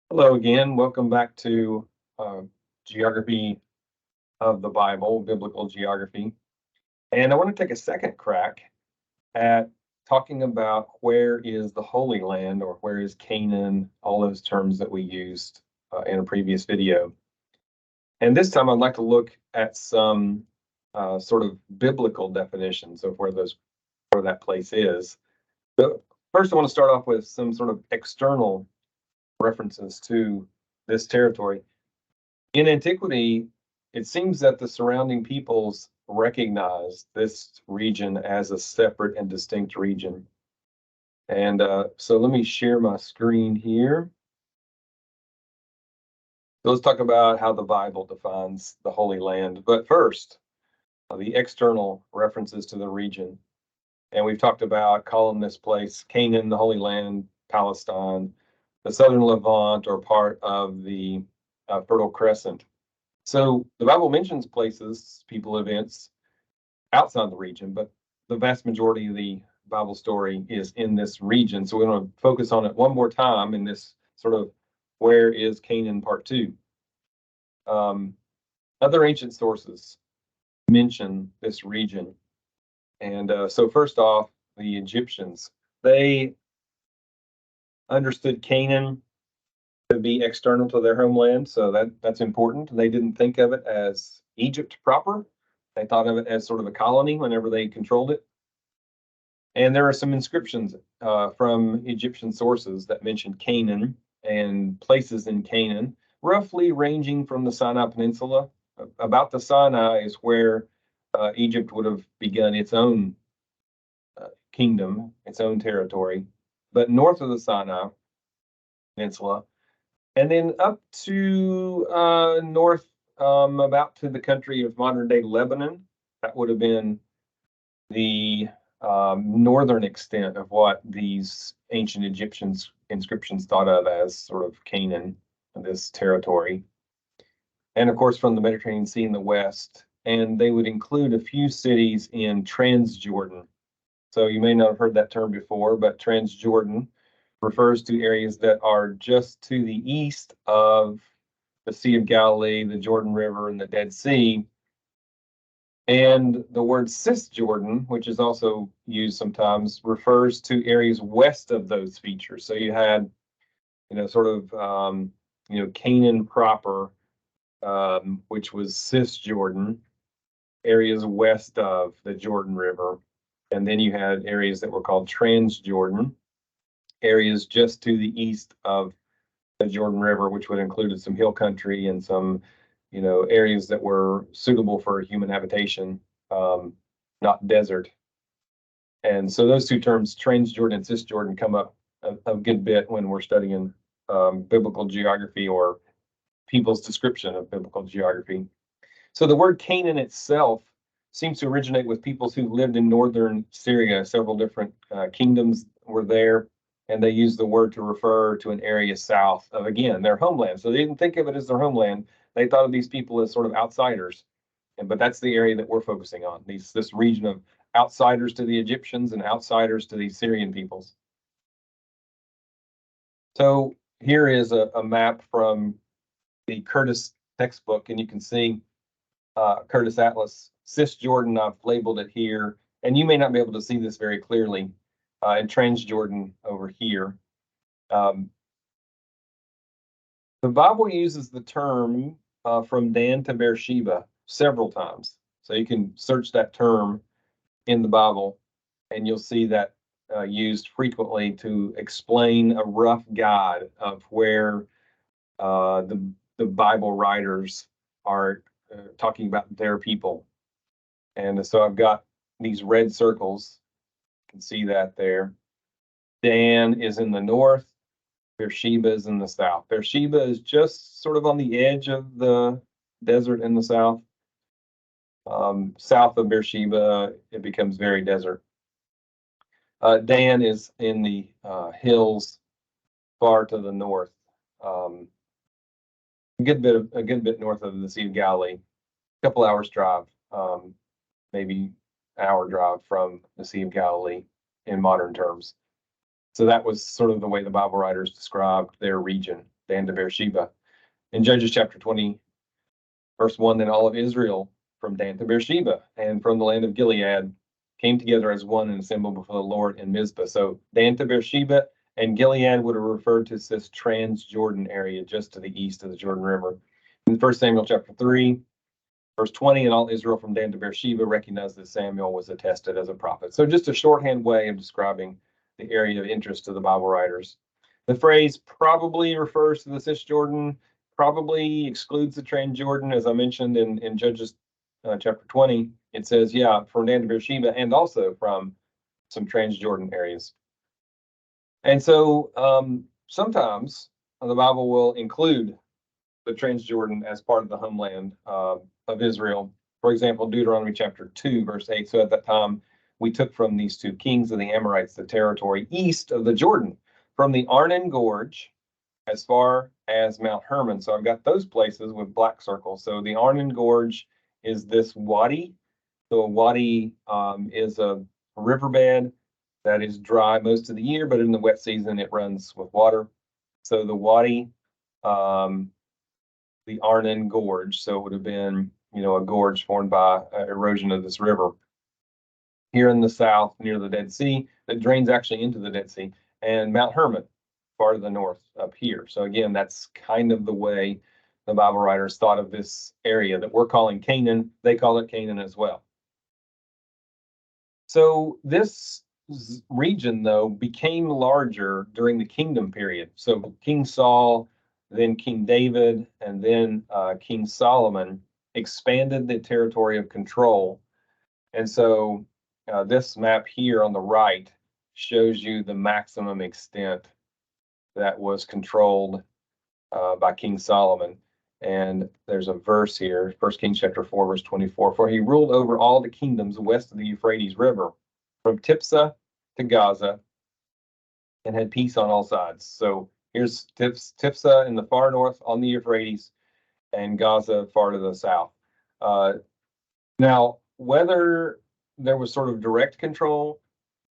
Hello again. Welcome back to Geography of the Bible, Biblical Geography. And I want to take a second crack at talking about where is the Holy Land or where is Canaan, all those terms that we used in a previous video. And this time I'd like to look at some sort of biblical definitions of where that place is. But first, I want to start off with some sort of external references to this territory. In antiquity, it seems that the surrounding peoples recognized this region as a separate and distinct region. And so let me share my screen here. So let's talk about how the Bible defines the Holy Land. But first, the external references to the region. And we've talked about calling this place Canaan, the Holy Land, Palestine, the southern Levant, or part of the Fertile Crescent. So the Bible mentions places, people, events outside the region, but the vast majority of the Bible story is in this region. So we're going to focus on it one more time in this sort of where is Canaan part two. Other ancient sources mention this region. And so first off, the Egyptians, they understood Canaan to be external to their homeland, so that's important. They didn't think of it as Egypt proper. They thought of it as sort of a colony whenever they controlled it. And there are some inscriptions from Egyptian sources that mention Canaan and places in Canaan, roughly ranging from the Sinai Peninsula. About the Sinai is where Egypt would have begun its own kingdom, its own territory. But north of the Sinai Peninsula, and then up to north, about to the country of modern day Lebanon, that would have been the northern extent of what these ancient Egyptians inscriptions thought of as sort of Canaan, this territory. And of course, from the Mediterranean Sea in the west, and they would include a few cities in Transjordan. So you may not have heard that term before, but Transjordan refers to areas that are just to the east of the Sea of Galilee, the Jordan River, and the Dead Sea. And the word Cisjordan, which is also used sometimes, refers to areas west of those features. So you had, sort of, Canaan proper, which was Cisjordan, areas west of the Jordan River. And then you had areas that were called Transjordan, areas just to the east of the Jordan River, which would include some hill country and some, areas that were suitable for human habitation, not desert. And so those two terms, Transjordan and Cisjordan, come up a good bit when we're studying biblical geography or people's description of biblical geography. So the word Canaan itself seems to originate with peoples who lived in northern Syria. Several different kingdoms were there, and they used the word to refer to an area south of, again, their homeland. So they didn't think of it as their homeland. They thought of these people as sort of outsiders. But that's the area that we're focusing on, this region of outsiders to the Egyptians and outsiders to the Syrian peoples. So here is a map from the Curtis textbook, and you can see Curtis Atlas, Cisjordan, I've labeled it here, and you may not be able to see this very clearly, and Transjordan over here. The Bible uses the term from Dan to Beersheba several times. So you can search that term in the Bible, and you'll see that used frequently to explain a rough guide of where the Bible writers are talking about their people. And so I've got these red circles. You can see that there. Dan is in the north. Beersheba is in the south. Beersheba is just sort of on the edge of the desert in the south. South of Beersheba, it becomes very desert. Dan is in the hills far to the north, a good bit north of the Sea of Galilee, a couple hours drive, maybe an hour drive from the Sea of Galilee in modern terms. So that was sort of the way the Bible writers described their region. Dan to Beersheba. In Judges chapter 20, verse 1, then all of Israel from Dan to Beersheba and from the land of Gilead came together as one and assembled before the Lord in Mizpah. So Dan to Beersheba and Gilead would have referred to as this Transjordan area just to the east of the Jordan River. In 1 Samuel chapter 3, verse 20, and all Israel from Dan to Beersheba recognized that Samuel was attested as a prophet. So just a shorthand way of describing the area of interest to the Bible writers. The phrase probably refers to the Cisjordan, probably excludes the Transjordan, as I mentioned in Judges chapter 20. It says, yeah, from Dan to Beersheba and also from some Transjordan areas. And so sometimes the Bible will include the Transjordan as part of the homeland of Israel. For example, Deuteronomy chapter 2, verse 8. So at that time, we took from these two kings of the Amorites the territory east of the Jordan, from the Arnon Gorge as far as Mount Hermon. So I've got those places with black circles. So the Arnon Gorge is this wadi. So a wadi is a riverbed that is dry most of the year, but in the wet season, it runs with water. So the wadi, the Arnon Gorge. So it would have been, a gorge formed by erosion of this river. Here in the south, near the Dead Sea, that drains actually into the Dead Sea, and Mount Hermon, far to the north up here. So again, that's kind of the way the Bible writers thought of this area that we're calling Canaan. They call it Canaan as well. So this region, though, became larger during the kingdom period. So King Saul, then King David, and then King Solomon expanded the territory of control. And so this map here on the right shows you the maximum extent that was controlled by King Solomon. And there's a verse here, 1 Kings chapter 4, verse 24. For he ruled over all the kingdoms west of the Euphrates River, from Tiphsah to Gaza, and had peace on all sides. So here's Tiphsah in the far north on the Euphrates, and Gaza far to the south. Now, whether there was sort of direct control,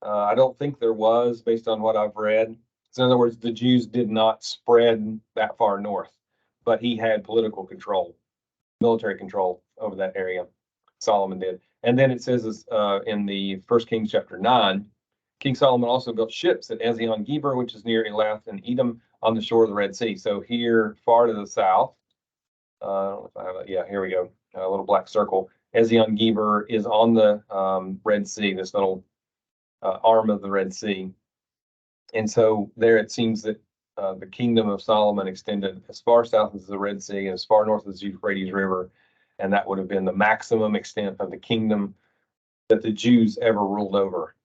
I don't think there was, based on what I've read. So in other words, the Jews did not spread that far north, but he had political control, military control over that area. Solomon did. And then it says in the 1 Kings chapter 9, King Solomon also built ships at Ezion-Geber, which is near Elath and Edom on the shore of the Red Sea. So here, far to the south, I don't know if I have it. Yeah, here we go. A little black circle. Ezion-Geber is on the Red Sea, this little arm of the Red Sea. And so there it seems that the kingdom of Solomon extended as far south as the Red Sea and as far north as the Euphrates River. And that would have been the maximum extent of the kingdom that the Jews ever ruled over.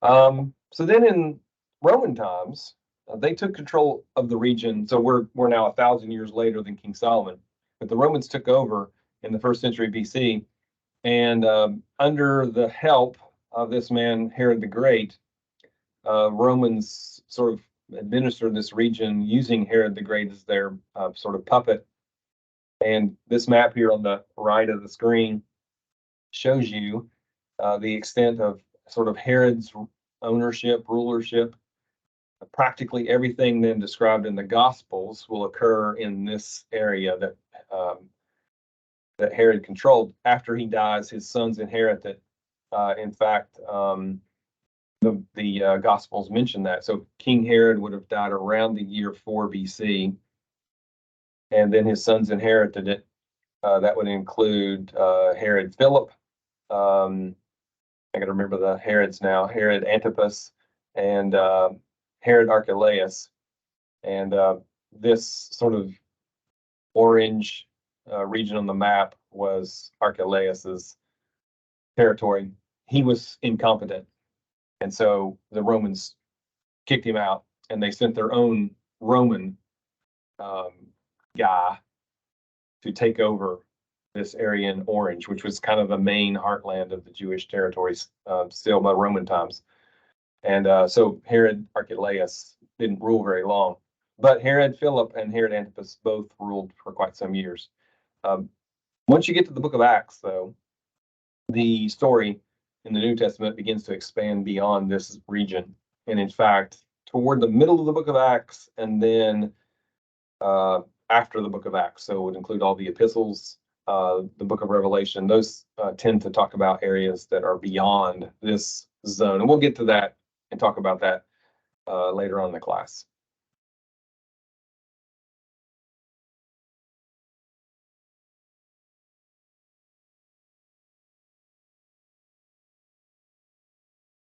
So then in Roman times, they took control of the region. So we're now 1,000 years later than King Solomon. But the Romans took over in the 1st century BC. And under the help of this man, Herod the Great, Romans sort of administered this region using Herod the Great as their sort of puppet. And this map here on the right of the screen shows you the extent of sort of Herod's ownership, rulership. Practically everything then described in the Gospels will occur in this area that that Herod controlled. After he dies, his sons inherit it. In fact, the Gospels mention that. So King Herod would have died around the year 4 BC, and then his sons inherited it. That would include Herod Philip. I got to remember the Herods now. Herod Antipas and Herod Archelaus. And this sort of orange region on the map was Archelaus's territory. He was incompetent. And so the Romans kicked him out, and they sent their own Roman guy to take over this area in orange, which was kind of the main heartland of the Jewish territories still by Roman times. And so Herod Archelaus didn't rule very long, but Herod Philip and Herod Antipas both ruled for quite some years. Once you get to the book of Acts, though, the story in the New Testament begins to expand beyond this region. And in fact, toward the middle of the book of Acts, and then after the book of Acts. So it would include all the epistles, the book of Revelation. Those tend to talk about areas that are beyond this zone. And we'll get to that and talk about that later on in the class.